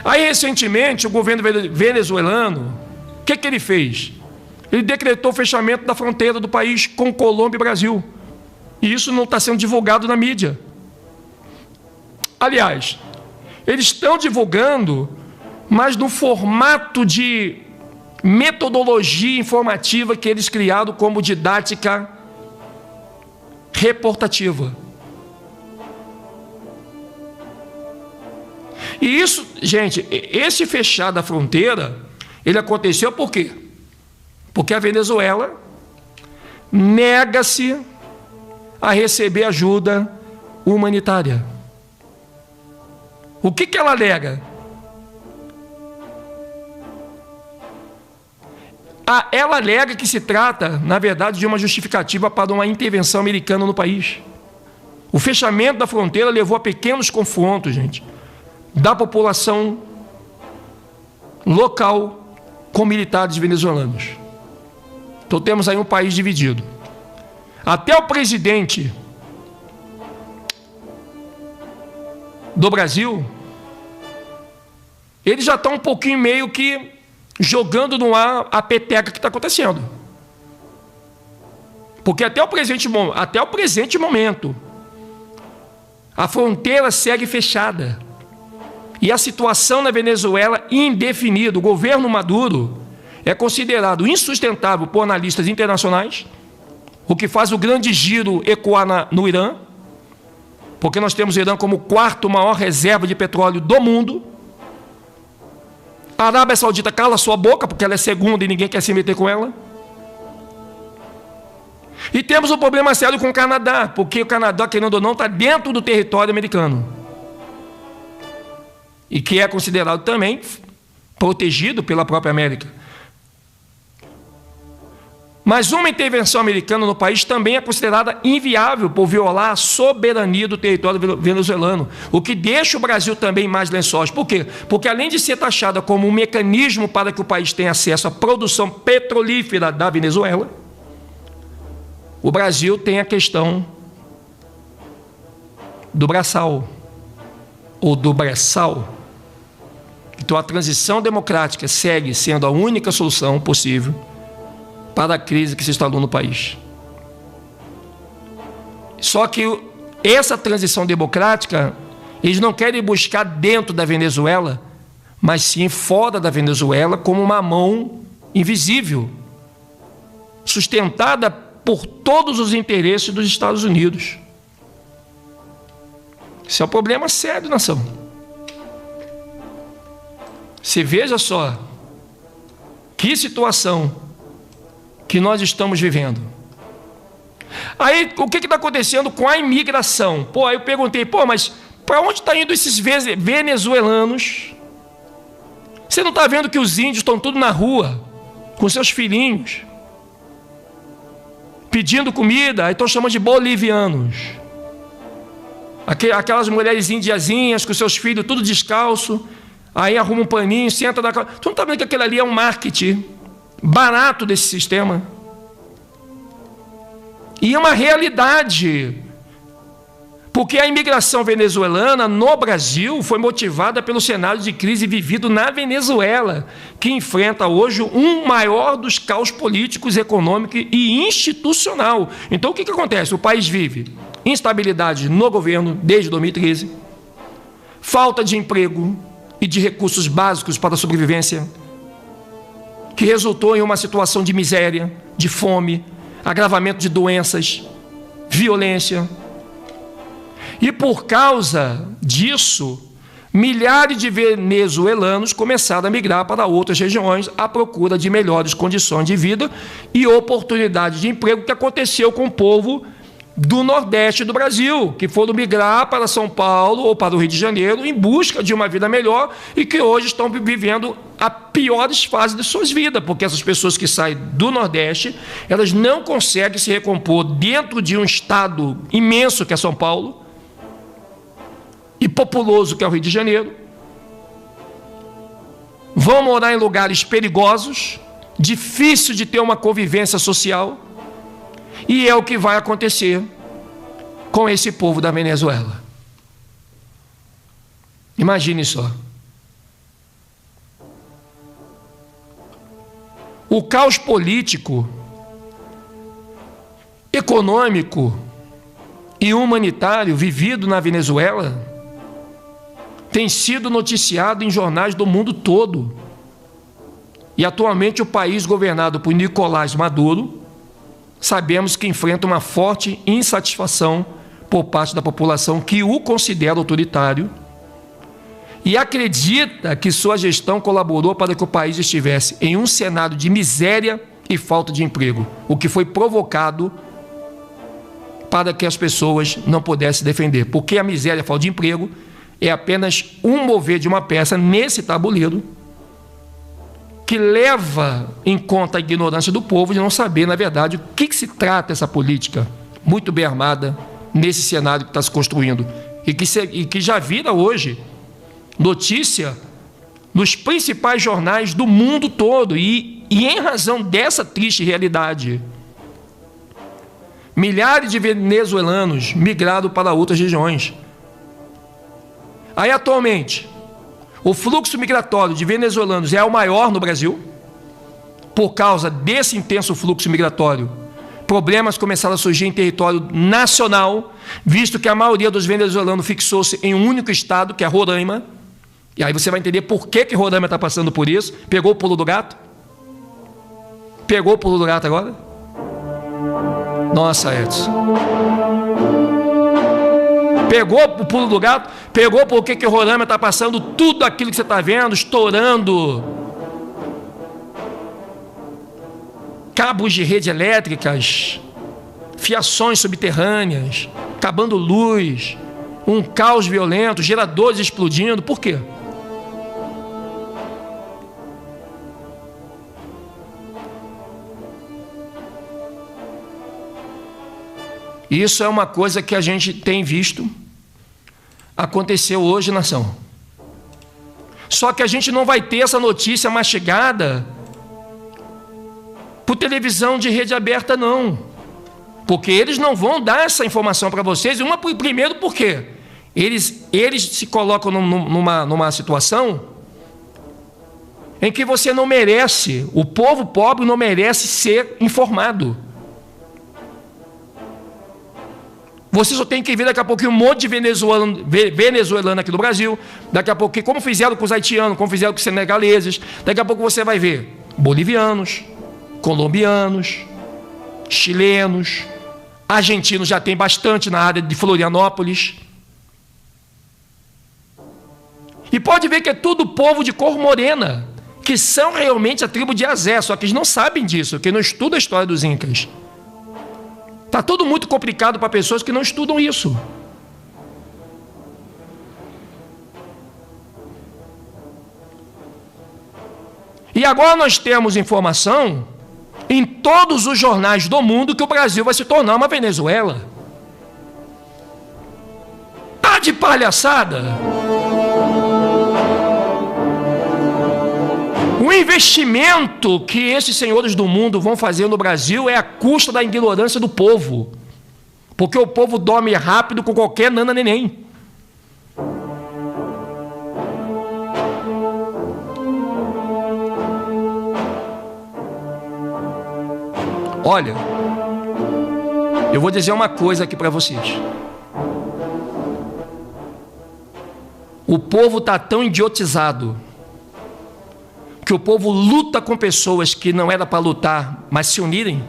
Aí recentemente o governo venezuelano, o que ele fez? Ele decretou o fechamento da fronteira do país com Colômbia e Brasil, e isso não está sendo divulgado na mídia. Aliás, eles estão divulgando, mas no formato de metodologia informativa que eles criaram como didática reportativa. E isso, gente, esse fechar da fronteira, ele aconteceu por quê? Porque a Venezuela nega-se a receber ajuda humanitária. O que ela alega? Ela alega que se trata, na verdade, de uma justificativa para uma intervenção americana no país. O fechamento da fronteira levou a pequenos confrontos, gente, da população local com militares venezuelanos. Então temos aí um país dividido. Até o presidente do Brasil, ele já está um pouquinho meio que jogando no ar a peteca que está acontecendo. Porque até o presente momento, a fronteira segue fechada. E a situação na Venezuela indefinida. O governo Maduro é considerado insustentável por analistas internacionais, o que faz o grande giro ecoar no Irã, porque nós temos o Irã como o quarto maior reserva de petróleo do mundo. A Arábia Saudita cala sua boca, porque ela é segunda e ninguém quer se meter com ela. E temos um problema sério com o Canadá, porque o Canadá, querendo ou não, está dentro do território americano. E que é considerado também protegido pela própria América. Mas uma intervenção americana no país também é considerada inviável por violar a soberania do território venezuelano, o que deixa o Brasil também mais lençóis. Por quê? Porque além de ser taxada como um mecanismo para que o país tenha acesso à produção petrolífera da Venezuela, O Brasil tem a questão do braçal, ou do bressal. Então a transição democrática segue sendo a única solução possível para a crise que se instalou no país. Só que essa transição democrática, eles não querem buscar dentro da Venezuela, mas sim fora da Venezuela, como uma mão invisível, sustentada por todos os interesses dos Estados Unidos. Isso é um problema sério, nação. Você veja só que situação que nós estamos vivendo. Aí, o que está acontecendo com a imigração? Aí eu perguntei, mas para onde estão indo esses venezuelanos? Você não está vendo que os índios estão tudo na rua, com seus filhinhos, pedindo comida? Aí estão chamando de bolivianos. Aquelas mulheres indiazinhas com seus filhos tudo descalço, aí arruma um paninho, senta na casa. Tu não está vendo que aquilo ali é um marketing barato desse sistema? E é uma realidade, porque a imigração venezuelana no Brasil foi motivada pelo cenário de crise vivido na Venezuela, que enfrenta hoje um maior dos caos políticos, econômico e institucional. Então o que acontece? O país vive instabilidade no governo desde 2013, falta de emprego e de recursos básicos para a sobrevivência, que resultou em uma situação de miséria, de fome, agravamento de doenças, violência. E por causa disso, milhares de venezuelanos começaram a migrar para outras regiões à procura de melhores condições de vida e oportunidades de emprego, que aconteceu com o povo do Nordeste do Brasil, que foram migrar para São Paulo ou para o Rio de Janeiro em busca de uma vida melhor e que hoje estão vivendo a piores fases de suas vidas, porque essas pessoas que saem do Nordeste, elas não conseguem se recompor dentro de um estado imenso que é São Paulo e populoso que é o Rio de Janeiro, vão morar em lugares perigosos, difícil de ter uma convivência social. E é o que vai acontecer com esse povo da Venezuela. Imagine só. O caos político, econômico e humanitário vivido na Venezuela tem sido noticiado em jornais do mundo todo. E atualmente o país governado por Nicolás Maduro, sabemos que enfrenta uma forte insatisfação por parte da população que o considera autoritário e acredita que sua gestão colaborou para que o país estivesse em um cenário de miséria e falta de emprego, o que foi provocado para que as pessoas não pudessem defender, porque a miséria e a falta de emprego é apenas um mover de uma peça nesse tabuleiro que leva em conta a ignorância do povo de não saber, na verdade, o que se trata essa política muito bem armada nesse cenário que está se construindo e que já vira hoje notícia nos principais jornais do mundo todo e em razão dessa triste realidade, milhares de venezuelanos migraram para outras regiões. Aí atualmente o fluxo migratório de venezuelanos é o maior no Brasil. Por causa desse intenso fluxo migratório, problemas começaram a surgir em território nacional, visto que a maioria dos venezuelanos fixou-se em um único estado, que é Roraima. E aí você vai entender por que Roraima está passando por isso. Pegou o pulo do gato? Pegou o pulo do gato agora? Nossa, Edson. Pegou o pulo do gato? Pegou porque que o Roraima está passando tudo aquilo que você está vendo, estourando cabos de rede elétricas, fiações subterrâneas, acabando luz, um caos violento, geradores explodindo. Por quê? Isso é uma coisa que a gente tem visto acontecer hoje, nação. Só que a gente não vai ter essa notícia mastigada por televisão de rede aberta, não. Porque eles não vão dar essa informação para vocês. Primeiro, por quê? Eles se colocam numa situação em que você não merece, o povo pobre não merece ser informado. Você só tem que ver daqui a pouquinho um monte de venezuelano aqui no Brasil, daqui a pouco, como fizeram com os haitianos, como fizeram com os senegaleses, daqui a pouco você vai ver bolivianos, colombianos, chilenos, argentinos já tem bastante na área de Florianópolis. E pode ver que é tudo povo de cor morena, que são realmente a tribo de Azé, só que eles não sabem disso, que não estudam a história dos Incas. Está tudo muito complicado para pessoas que não estudam isso. E agora nós temos informação em todos os jornais do mundo que o Brasil vai se tornar uma Venezuela. Tá de palhaçada? O investimento que esses senhores do mundo vão fazer no Brasil é à custa da ignorância do povo. Porque o povo dorme rápido com qualquer nana neném. Olha, eu vou dizer uma coisa aqui para vocês. O povo está tão idiotizado que o povo luta com pessoas que não era para lutar, mas se unirem,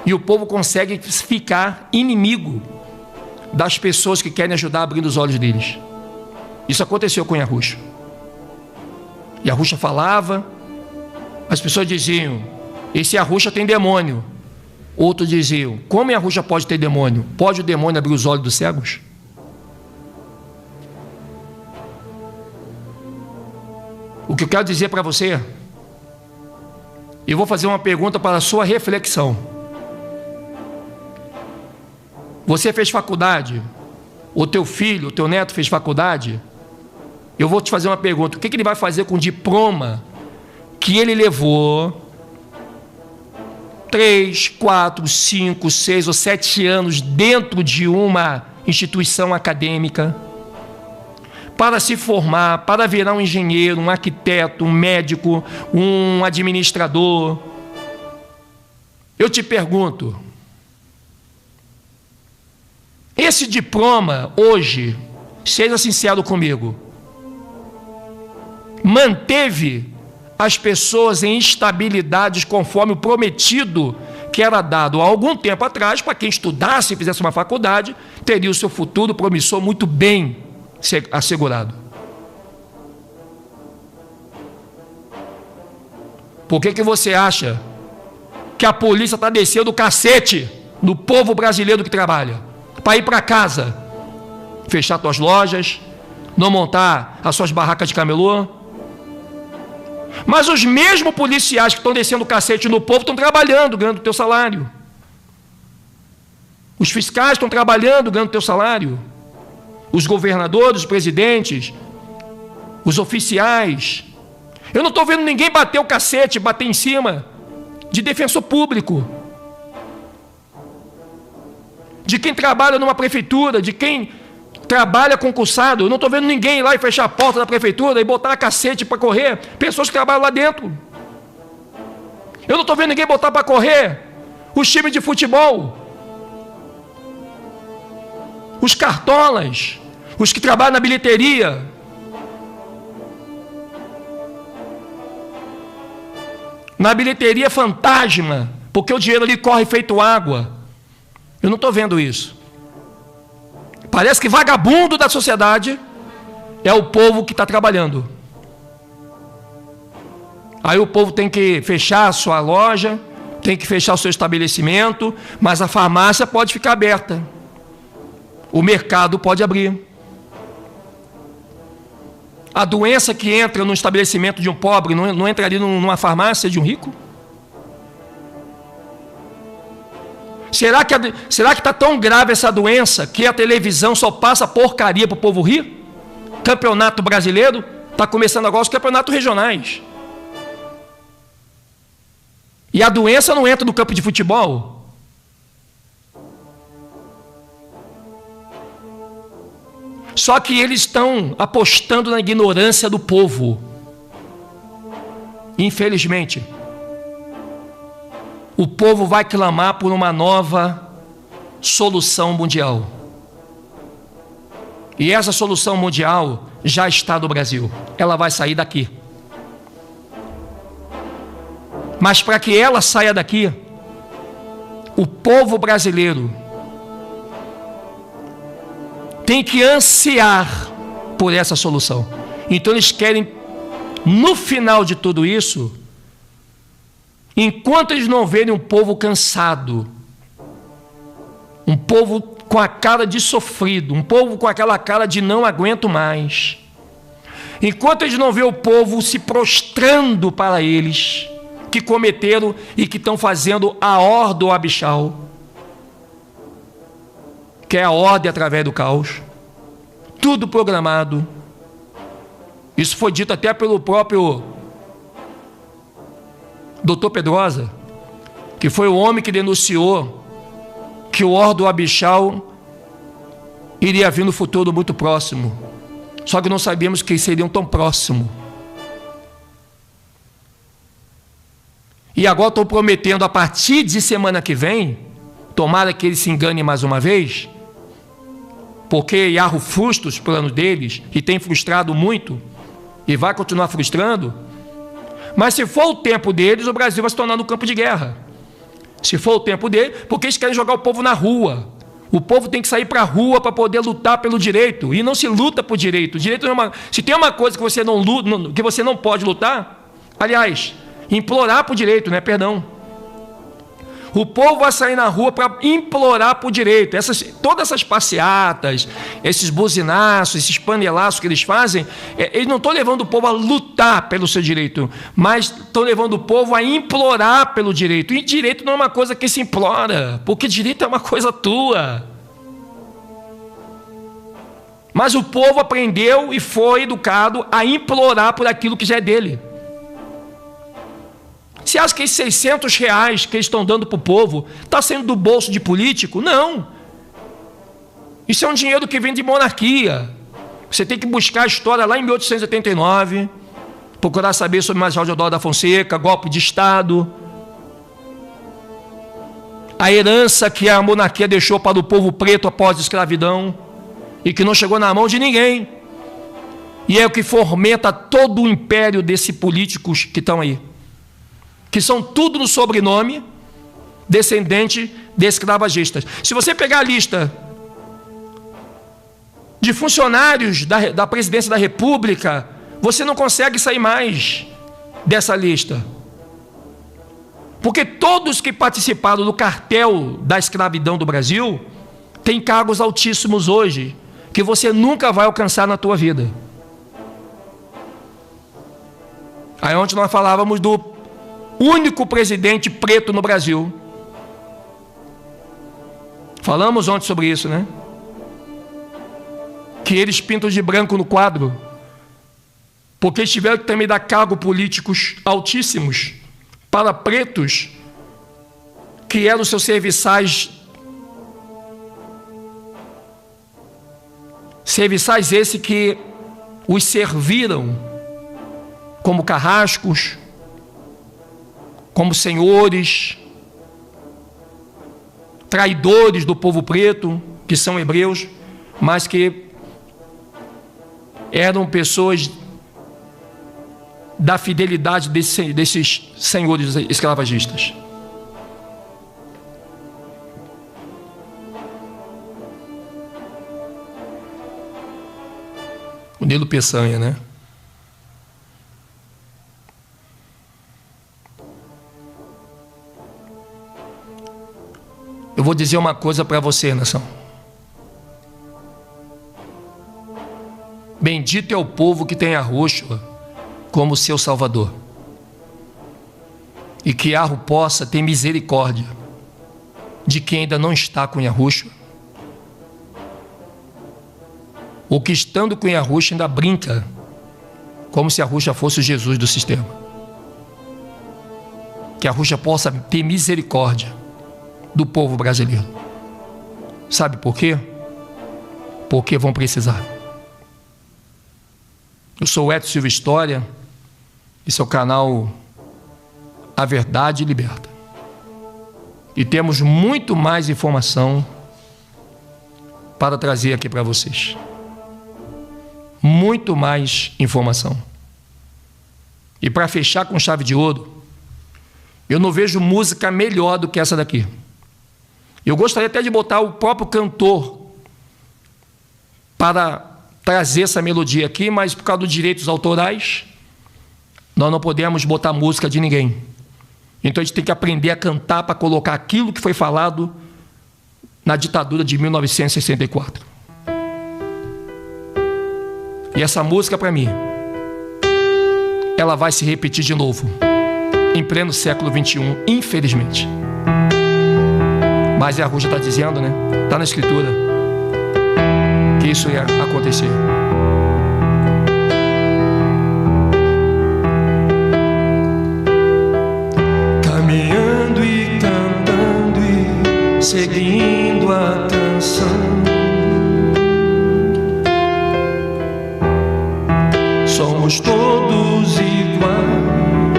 e o povo consegue ficar inimigo das pessoas que querem ajudar abrindo os olhos deles. Isso aconteceu com Yarruxa. Yarruxa falava, as pessoas diziam: esse Yarruxa tem demônio. Outros diziam: como Yarruxa pode ter demônio? Pode o demônio abrir os olhos dos cegos? O que eu quero dizer para você, eu vou fazer uma pergunta para a sua reflexão. Você fez faculdade? O teu filho, o teu neto fez faculdade? Eu vou te fazer uma pergunta: o que ele vai fazer com o diploma que ele levou 3, 4, 5, 6 ou 7 anos dentro de uma instituição acadêmica, para se formar, para virar um engenheiro, um arquiteto, um médico, um administrador? Eu te pergunto, esse diploma hoje, seja sincero comigo, manteve as pessoas em estabilidades conforme o prometido que era dado há algum tempo atrás? Para quem estudasse e fizesse uma faculdade, teria o seu futuro promissor muito bem assegurado. Por que você acha que a polícia está descendo o cacete no povo brasileiro que trabalha? Para ir para casa, fechar suas lojas, não montar as suas barracas de camelô. Mas os mesmos policiais que estão descendo o cacete no povo estão trabalhando, ganhando o teu salário. Os fiscais estão trabalhando, ganhando o teu salário. Os governadores, os presidentes, os oficiais. Eu não estou vendo ninguém bater o cacete, bater em cima de defensor público, de quem trabalha numa prefeitura, de quem trabalha concursado. Eu não estou vendo ninguém ir lá e fechar a porta da prefeitura e botar a cacete para correr pessoas que trabalham lá dentro. Eu não estou vendo ninguém botar para correr os times de futebol, os cartolas, os que trabalham na bilheteria. Na bilheteria fantasma, porque o dinheiro ali corre feito água. Eu não estou vendo isso. Parece que vagabundo da sociedade é o povo que está trabalhando. Aí o povo tem que fechar a sua loja, tem que fechar o seu estabelecimento, mas a farmácia pode ficar aberta. O mercado pode abrir. A doença que entra no estabelecimento de um pobre não entra ali numa farmácia de um rico? Será que está tão grave essa doença que a televisão só passa porcaria para o povo rir? Campeonato brasileiro, está começando agora os campeonatos regionais. E a doença não entra no campo de futebol? Só que eles estão apostando na ignorância do povo. Infelizmente, o povo vai clamar por uma nova solução mundial. E essa solução mundial já está no Brasil. Ela vai sair daqui. Mas para que ela saia daqui, o povo brasileiro tem que ansiar por essa solução. Então eles querem, no final de tudo isso, enquanto eles não verem um povo cansado, um povo com a cara de sofrido, um povo com aquela cara de não aguento mais, enquanto eles não verem o povo se prostrando para eles, que cometeram e que estão fazendo a ordem ou abixal, que é a ordem através do caos, tudo programado. Isso foi dito até pelo próprio Dr. Pedrosa, que foi o homem que denunciou que o ordem ou abixal iria vir no futuro muito próximo, só que não sabíamos que seriam tão próximo. E agora estou prometendo, a partir de semana que vem, tomara que eles se enganem mais uma vez, porque Yahoo frustra os planos deles, e tem frustrado muito, e vai continuar frustrando. Mas se for o tempo deles, o Brasil vai se tornar um campo de guerra. Se for o tempo deles, porque eles querem jogar o povo na rua. O povo tem que sair para a rua para poder lutar pelo direito, e não se luta por direito. Direito é se tem uma coisa que você não luta, que você não pode lutar, aliás, implorar por direito, né? Perdão. O povo vai sair na rua para implorar por direito. Todas essas passeatas, esses buzinaços, esses panelaços que eles fazem, eles não estão levando o povo a lutar pelo seu direito, mas estão levando o povo a implorar pelo direito. E direito não é uma coisa que se implora, porque direito é uma coisa tua. Mas o povo aprendeu e foi educado a implorar por aquilo que já é dele. Você acha que esses R$600 que eles estão dando para o povo está sendo do bolso de político? Não. Isso é um dinheiro que vem de monarquia. Você tem que buscar a história lá em 1889, procurar saber sobre Marechal Deodoro da Fonseca, golpe de Estado, a herança que a monarquia deixou para o povo preto após a escravidão e que não chegou na mão de ninguém. E é o que fomenta todo o império desses políticos que estão aí, que são tudo no sobrenome descendente de escravagistas. Se você pegar a lista de funcionários da presidência da República, você não consegue sair mais dessa lista. Porque todos que participaram do cartel da escravidão do Brasil têm cargos altíssimos hoje, que você nunca vai alcançar na tua vida. Aí ontem nós falávamos do único presidente preto no Brasil. Falamos ontem sobre isso, né? Que eles pintam de branco no quadro, porque eles tiveram que também dar cargos políticos altíssimos para pretos, que eram os seus serviçais. Serviçais esses que os serviram como carrascos, como senhores, traidores do povo preto, que são hebreus, mas que eram pessoas da fidelidade desses senhores escravagistas. O Nilo Peçanha, né? Eu vou dizer uma coisa para você, nação. Bendito é o povo que tem Yahushua como seu Salvador, e que Yahu possa ter misericórdia de quem ainda não está com Yahushua, ou que estando com Yahushua ainda brinca como se Yahushua fosse o Jesus do sistema. Que Yahushua possa ter misericórdia do povo brasileiro. Sabe por quê? Porque vão precisar. Eu sou o Edson Silva História. Esse é o canal A Verdade Liberta. E temos muito mais informação para trazer aqui para vocês. Muito mais informação. E para fechar com chave de ouro, eu não vejo música melhor do que essa daqui. Eu gostaria até de botar o próprio cantor para trazer essa melodia aqui, mas por causa dos direitos autorais, nós não podemos botar música de ninguém. Então a gente tem que aprender a cantar para colocar aquilo que foi falado na ditadura de 1964. E essa música, para mim, ela vai se repetir de novo, em pleno século XXI, infelizmente. Mas a Ruja está dizendo, né? Está na Escritura, que isso ia acontecer. Caminhando e cantando e seguindo a canção, somos todos iguais,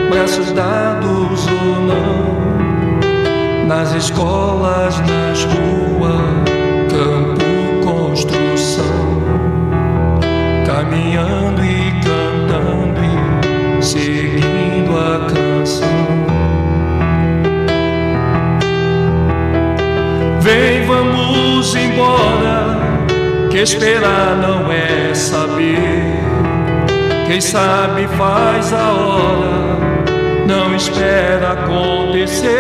braços dados ou não, nas escolas, nas ruas, campo, construção, caminhando e cantando e seguindo a canção. Vem, vamos embora, que esperar não é saber. Quem sabe faz a hora, não espera acontecer.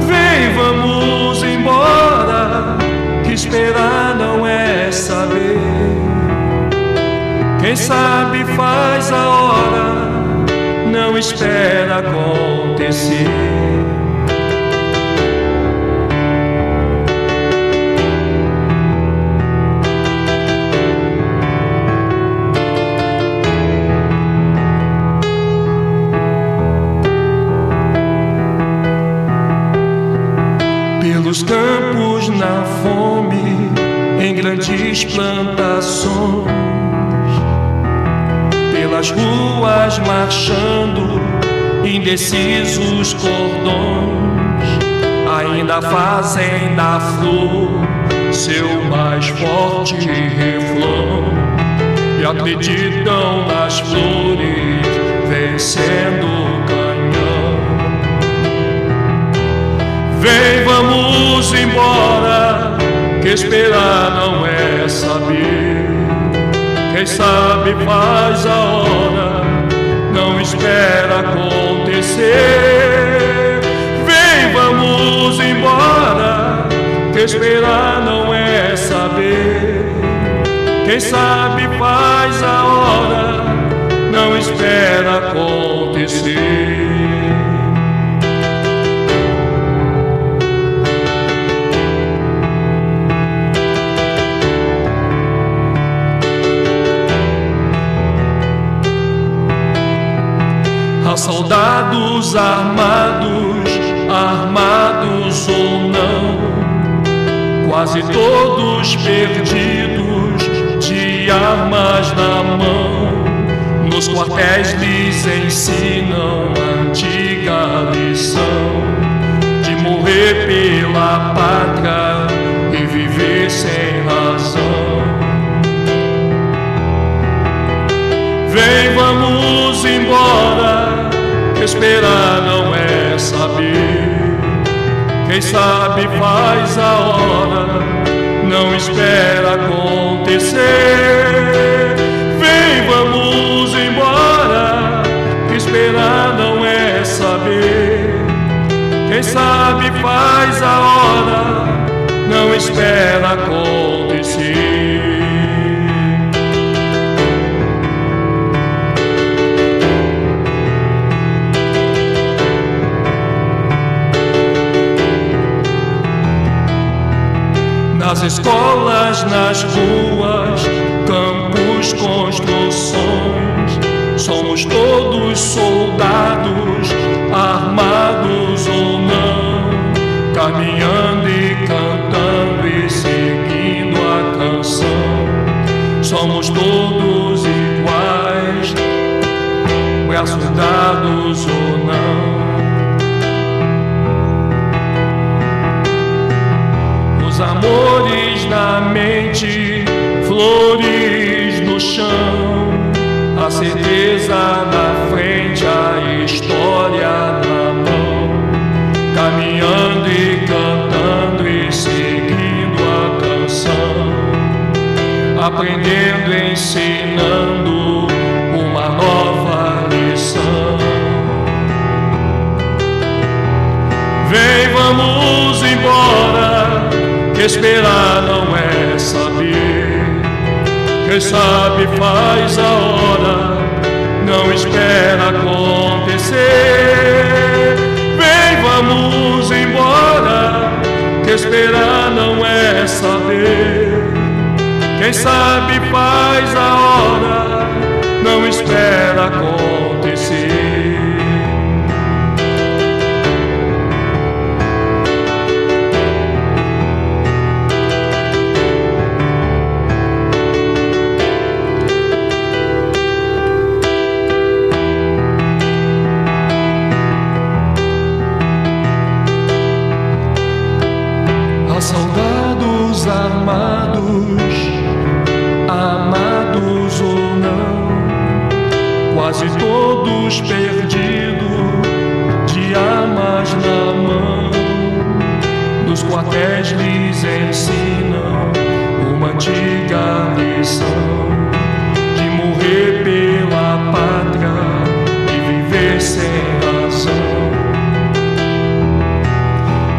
Vem, vamos embora, que esperar não é saber. Quem sabe faz a hora, não espera acontecer. Pelos campos na fome, em grandes plantações, pelas ruas marchando, indecisos cordões, ainda fazem da flor seu mais forte refrão, e acreditam nas flores vencendo o canhão. Vem, vamos embora, que esperar não é saber. Quem sabe faz a hora, não espera acontecer. Vem, vamos embora, que esperar não é saber. Quem sabe faz a hora, não espera acontecer. Soldados armados, armados ou não, quase todos perdidos, de armas na mão. Nos quartéis lhes ensinam a antiga lição de morrer pela pátria e viver sem razão. Vem, vamos embora, esperar não é saber. Quem sabe faz a hora, não espera acontecer. Vem, vamos embora, que esperar não é saber. Quem sabe faz a hora, não espera acontecer. Nas escolas, nas ruas, campos, construções, somos todos soldados, armados ou não, caminhando e cantando e seguindo somos todos iguais, braços dados ou não. Os amores na mente, flores no chão, a certeza na frente, a história na mão, caminhando e cantando e seguindo a canção, aprendendo e ensinando uma nova lição. Vem, vamos embora, que esperar não é saber. Quem sabe faz a hora, não espera acontecer. Vem, vamos embora, que esperar não é saber. Quem sabe faz a hora, não espera acontecer. Soldados armados, amados ou não, quase todos perdidos, de armas na mão. Nos quartéis lhes ensinam uma antiga lição, de morrer pela pátria e viver sem razão.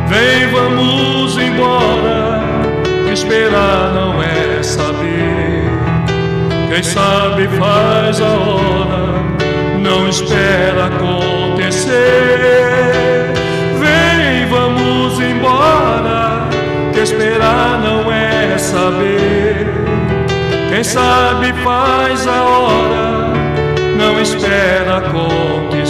Vem, vamos embora, que esperar não é saber. Quem sabe faz a hora, não espera acontecer. Vem, vamos embora, que esperar não é saber. Quem sabe faz a hora, não espera acontecer.